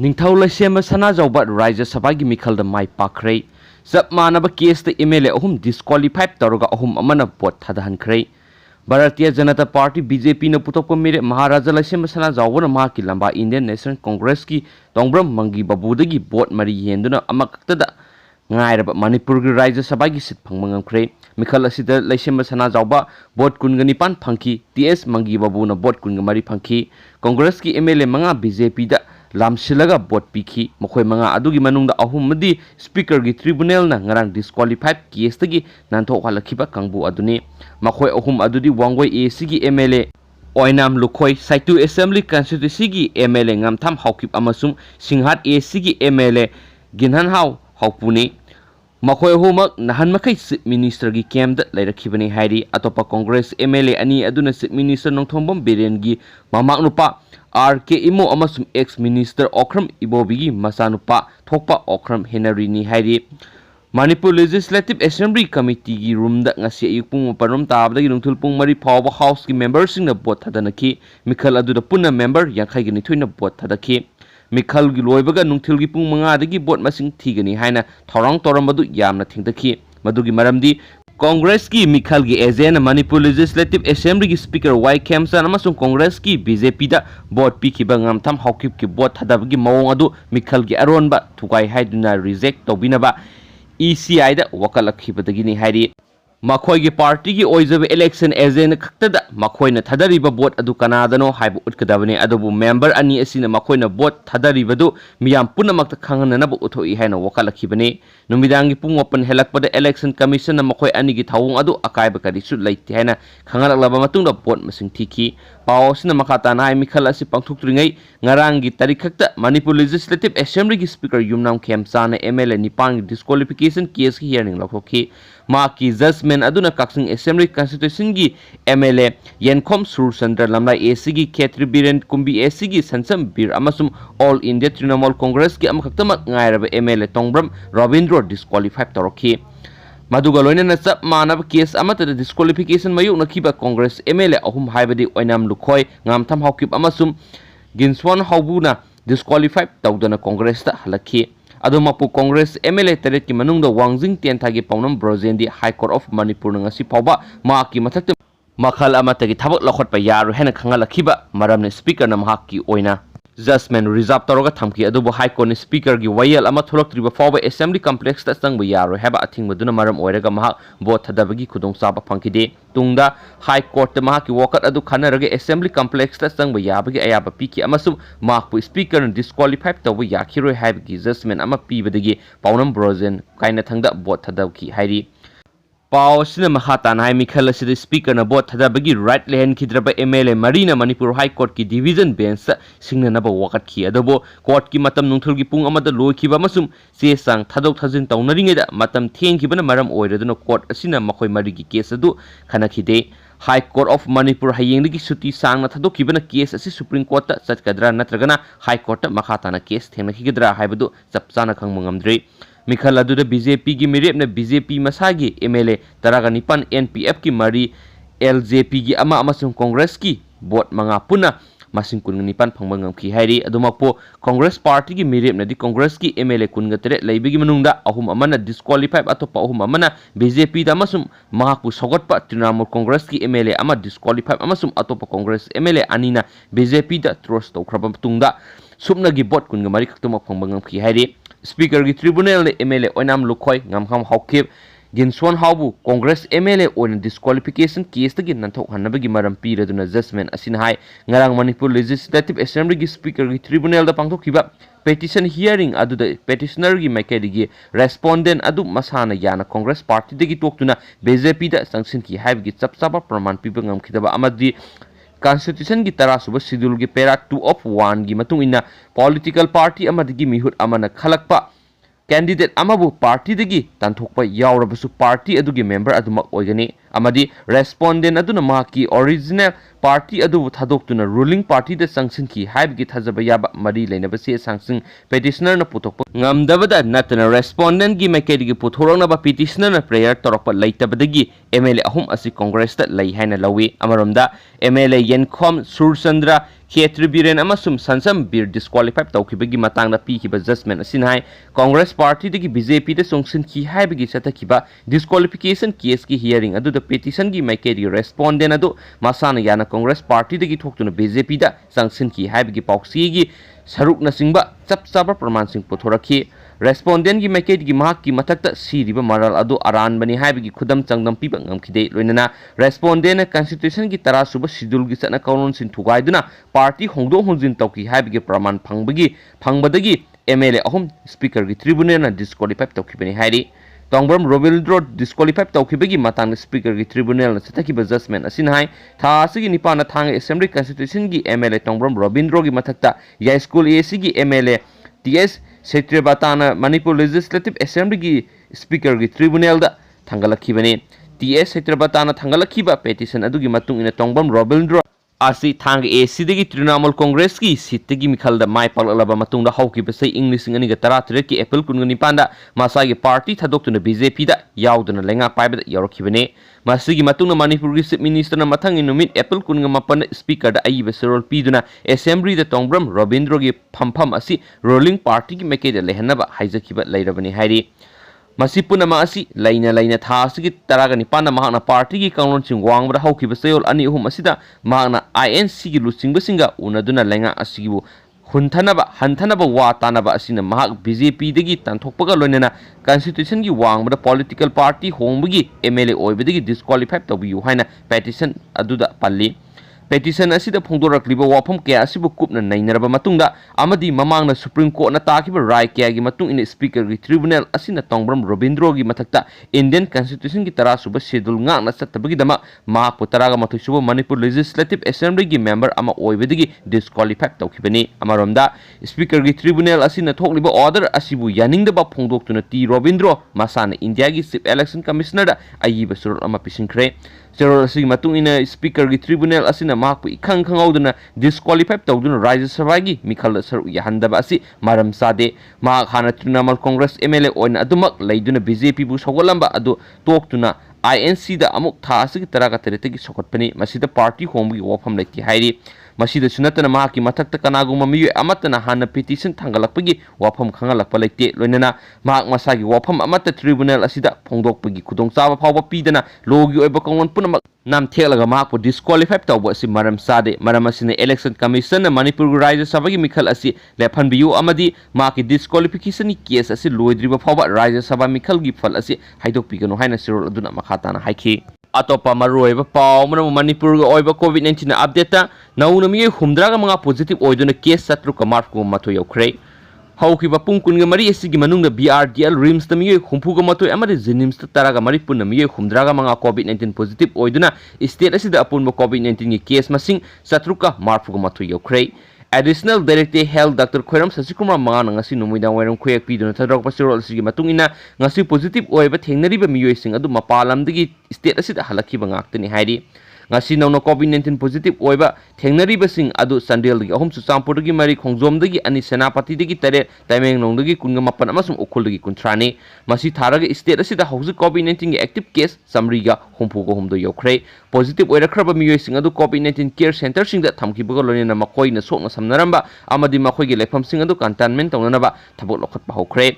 निंगथौ लैसेम सनाजौबा राज्य सभा की मिखल माई पाखरे चप मानब केस MLA अहुम डिस्क्वालीफाइड तौरगा अहुम अमना vote थादहनख्रे Bharatiya Janata party BJP न पुथोप मेरे महाराजा लैसेम सनाजौबन माकी लंबा इंडियन नेशनल कांग्रेस की तोंब्रम मंगी बाबूदगी वोट मरी हेंदुना अमकक्तदा ngairaba manipur gi rajya sabha gi sit phangmang amkhre mikhal asida laisem sanajauba vot kungani pan phangki TS mangi babu na vot kunga mari phangki congress ki MLA manga BJP da lamsilaga vot pikhi mokhoi manga adugi manungda ahum madi speaker gi tribunal na ngarang disqualified case tagi nanthok halakhiba kangbu aduni mokhoi ahum adudi wangoi AC gi MLA Oinam Lukhoi Saitu Assembly Constituency gi MLA ngamtham haukip amasung Singhat AC gi MLA Ginhan Hau haupuni Makhoi homak nahan makai Chief Minister gi camp da lairakibani hairi atopa Congress MLA ani aduna Chief Minister Nongthombam Biren gi mamak nupa RK Imo amasum ex Minister Okram Ibobi gi masanupa thokpa Okram Henry ni hairi Manipur Legislative Assembly Committee gi room da ngasi ayukpung panom tabda gi nungthul pung mari phawba house gi members sing na vote thadanaki mikhal aduda punna member yankhai gi nithoina vote thadaki Mikhal gi loibaga nungthil gi pung manga dagi bot masing thigani haina thorang toram madu yamna thingdaki madugi maramdi Congress ki Mikhal gi agent Manipur Legislative Assembly gi Speaker Y Kemsan amasung Congress ki BJP da bot pikhiba ngamtham haukip ki bot thadabagi mawong adu Mikhal gi aronba thukai haiduna reject tobinaba ECI da wakalakhibadagi ni hairi Makhoi gi party gi oizabe election agent khaktada makhoi na thadariba vote adu kanadano haibu utkadabane adubu member ani asina makhoi na vote thadariba du miyam punamakta khangana bu uthoi haina wakalakhibane numidangi pung open helakpada election commission na makhoi ani gi thawung adu akaiba kari su laiti haina khangalakaba matungda vote masing thiki pawsina makata na mikhal asi pangthukturingai ngarangi tarikhakta Manipur Legislative Assembly gi speaker Yumnam Khemchana MLA Nipang disqualification case ki hearing lakhokhi Maki judgment aduna Kaksing Assembly Constitution gi MLA Yenkhom Surchandra Lamla AC gi Khetri Biren Kumbi AC gi Sansam Bir amasum All India Trinamool Congress gi amaktamak ngairaba MLA Tongbram Ravindra disqualified torokhi Maduga loina chap manab case amata disqualification mayuk nakhiba Congress MLA ahum haibadi Oinam Lukhoi ngamtham haukip amasum Ginswan Haubuna disqualified tawdana Congress ta halakhi Adumapu Congress MLA Teret ki manungda Wangjing Tianthagi Paunam Brojendi High Court of Manipur ngasi phawba maki mathakte makhal amatagi thabak lakhotpa yaru hena khangalakhiba maramne speaker na mahaki oina judgment reserve toroga thamki adubu High Court ni speaker gi wayal ama tholoktriba phawba assembly complex ta changba yaru heba athingmaduna maram oiraga mahak vote thadabagi khudong chaba phangkide tungda High Court ta mahaki wakat adu khanaraga assembly complex ta changba yabagi ayaba piki amasum mahakpu speaker na disqualified tawba yakhiroi haibagi judgment ama pibadagi Paunam Brojen kaina thangda vote thadabki hairi Pau sina mahata na mikhal asida speaker na vote thadabagi right lehen khidraba MLA Marina Manipur High Court ki division bench singna naba wakat khi adabo court ki matam nungthul gi pung amada loikhiba masum che sang thadok thajin taunaringe da matam thengkhibana maram oiraduna court asina makhoi mari gi case adu khanakhide High Court of Manipur hayengdagi suti sang na thadokkhibana case asi Supreme Court ta chatkadra natragana High Court ta makhata na case thengnakhigidra haibadu chapchana khangmangamdre Mikhal aduda BJP gi mirep na BJP masagi MLA taraga nipan NPF ki mari LJP gi ama amasung Congress ki vote manga puna masing kun nipan phangmangam ki hairi adumakpo Congress party gi mirep na di Congress ki MLA kun gatere leibigi manungda ahum amana disqualified atopa ahum amana BJP da amasum mahakpu sogatpa Trinamool Congress ki MLA ama disqualified amasum atopa Congress MLA anina BJP da trust tawkhraba tungda supna gi vote kun mari khaktuma phangmangam ki hairi Speaker gi tribunal le MLA Oinam Lukhoi ngamkham haukip Ginswan Haubu Congress MLA on disqualification case tagi nanthok hanabagi maram piraduna judgment asin hai ngarang Manipur Legislative Assembly gi speaker gi tribunal da pangthokhiba petition hearing adu da petitioner gi maikadigi respondent adu masana yana Congress party dagi toktuna BJP da sanction ki haibgi chapchaba praman piba ngamkhidaba amadi Constitution gi tara suba schedule gi para 2 of 1 gi matung ina political party amadigi mihut amana khalakpa candidate amabu party dagi tanthokpa yawrabasu party adugi member adumak oigani amadi respondent aduna mahaki original party अदुबु थादोक्तुना ruling party दा संगसिनखी हाइबगी थाजबा याबा मरी लेनबा से सांगसिंग petitioner न पुथोकप ngamdabada natana respondent gi mekedi gi puthorona ba petitioner na prayer torokpa leitabadagi MLA ahum asi congress ta lei haina lawi amaromda MLA yenkhom surchandra Khetribiren amasum sansam bir disqualify tawkhibagi matangna pikhiba judgment asin hai congress party dagi BJP da songsin ki haibagi satakhiba disqualification case ki hearing adu da petition gi mekedi respondent adu masana yana congress party dagi thoktuna BJP da sangsin ki haibagi pauksi gi saruk na singba chap chapa praman sing puthoraki respondent gi mekedi gi mahak ki mathakta siriba maral adu aran bani haibagi khudam changdam piba ngamkhide loinana respondent constitution gi tara suba schedule gi chana kaunun sin thugaiduna party hongdo hongjin tawki haibagi praman phangbadagi MLA ahum speaker gi tribunal na disqualify tawkibani hairi Tongbram Robindro disqualified tawkhibagi matang speaker gi tribunal na satakhiba judgment asin hai tha asigi nipana thang assembly constitution gi MLA Tongbram Robindro gi mathakta ya school AC gi MLA TS Setribatana Manipur Legislative Assembly gi speaker gi tribunal da thangalakhibani TS Setribatana thangalakhiba petition adugi matung ina Tongbram Robindro asi thang AC dagi Trinamool Congress ki seat gi mikhalda mai palaba matungda hauki basai English ngani ga 13 ki April 19 da masa gi party thadokuna BJP da yauduna lenga paiba yarokhibane masigi matungna Manipur gi chief minister na mathang numit April 19 speaker da ayiba serol piduna assembly da Tongbram Robindro gi phampham asi ruling party gi meke da lehanaba haijakhiba leirabani hairi Masi punama asi laina tha asigi taraga nipana mahana party gi kaunon sing wangbra haukiba sayol ani uhum asida mahana INC gi lusingba singa unaduna lenga asigibu hantanaba wa tanaba asina mahak BJP dagi tanthokpaga loinena constitution gi wangbra political party hongbagi MLA oibadagi disqualified tobiyu haina petition aduda palli petition asida phongdorakliba wafam kya asibu kupna nainaraba matungda amadi mamangna Supreme Court na takiba rai kya gi matung in speaker gi tribunal asina Tongbram Robindro gi mathakta Indian constitution gi tara suba schedule nga na satabagi dama ma putaraga mathu suba Manipur Legislative Assembly gi member ama oibedigi disqualified tawkhibani amaromda speaker gi tribunal asina thokliba order asibu yaningdaba phongdoktuna T Robindro masana India gi chief election commissioner da ayiba surul ama pisinkhre Serol asigi matung ina speaker gi tribunal asina mahakpu ikhang khangauduna disqualified tawduna Rajya Sabha gi mikhal saru yahandaba asi maram sade mahak hana Trinamool Congress MLA oina adumak leiduna BJP bu sogolamba adu toktuna INC da amuk tha asigi taraga teretegi sokotpani masida party homgi wafam leiti hairi masida sunatana mahaki mathakta kanaguma miyu amatana hana petition thangalakpagi wafam khangalakpa leite loinana mahak masagi wafam amata tribunal asida phongdokpagi khudongchaba phawba pidana logi oiba kaungon punamak nam thelaga mahakpu disqualified tawba asi maram sade maram asina election commission na Manipur Rajya Sabha gi mikhal asi lephanbiyu amadi mahaki disqualification case asi loidriba phawba Rajya Sabha mikhal gi phal asi haidokpigano haina sirol aduna makhatana haiki Atopa maroiba pau Manipur oiba COVID-19 na update ta nauna mi humdraga mga positive oiduna case satru ka marfu mato yaukhre haukiba pungkun ga mari esigi manungna BRDL rims ta mi humpuga mato amari jenims ta taraga mari punna mi humdraga mga COVID-19 positive oiduna state asida apunba COVID-19 gi case masing satru ka marfu mato yaukhre Additional Director Health Dr. Khoiram Sasikumar Manga ngasi numida wairam khoyak piduna thadrok pasirol sigi matungina ngasi positive oiba thengnariba miyoi sing adu mapalamdagi state asida halakhiba ngaktani hairi ngasi nauna COVID-19 positive oiba thengnariba sing adu Sandel gi ahum Chuchampur gi mari Khongjom dagi ani Senapati dagi tare Tamenglong dagi 18 amasum Ukhul dagi 13 masi tharaga state asida hauji COVID-19 gi active case summary ga humpugo humdo yokhre positive oirakraba miyoi sing adu COVID-19 care center sing da thamkibaga loina makoi na sokna samnaramba amadi makoi gi lekham sing adu containment tawnanaba thabok lokhatpa hokre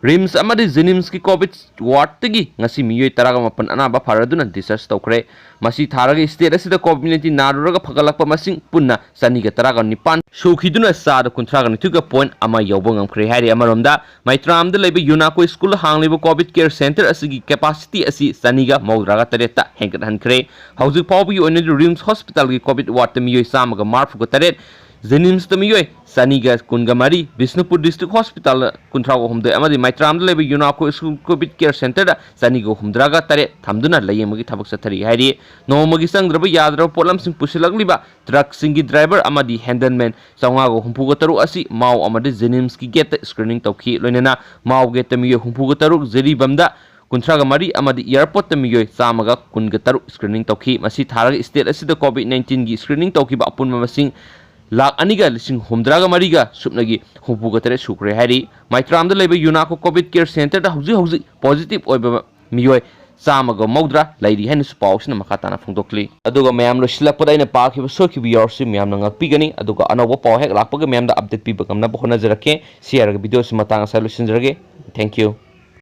Rims amadi Jenims ki COVID ward tagi ngasi miyoi taraga mapan anaba faraduna discharge tawkhre masi tharaga state asida COVID-19 naruraga phagalakpa masing punna saniga taraga nipan shokhiduna sada kunthraga nithuga point ama yawba ngamkhre hari amaromda Maitram da leba Unako school hangliba COVID care center asigi capacity asi saniga mawdraga tareta hengkat hankhre hauzik pawbi oina Rims hospital gi COVID ward miyoi samaga marfuga taret Jenims ta miyoi saniga kungamari Bishnupur district hospital kunthrago humde amadi Maitram da leba Unako school COVID care center da saniga humdraga tare thamduna layemagi thabak sathari hairi nomagi sangdraba yadra polam sing pusilagliba truck singi driver amadi handelman sangago humpuga taru asi mau amadi Jenims ki gate screening tawki loinena mau gate miyo humpuga taru jeri bamda कुंथ्रागा मरी अमदी airport मियोय चामगा कुनगा तरुक screening तौखी मसी थारगा state असिदा कोविड-19 की screening तौखिबा अपुनबा मसिंग lakh अनिगा लिसिंग हुमद्रागा मरीगा सुपनगी हुपुगा तरे सुक्रे हारी माइत्रामदा लेबा यूनाको Covid care centre दा हौजी हौजी positive ओइबा मियोय चामगा मौद्रा Larry हैन पाउसना मखाताना फोंदोक्ली अदुगा मयाम लोसिलपदा इन पाखिबा सोखिबा यारसि मयाम नंगा पिगनी अदुगा अनोबा पाउ हेक लाखपगा मयाम दा update पिबा गमना होनाजरके शेयर वीडियो से मतंग सा लोसिनजरगे थैंक यू।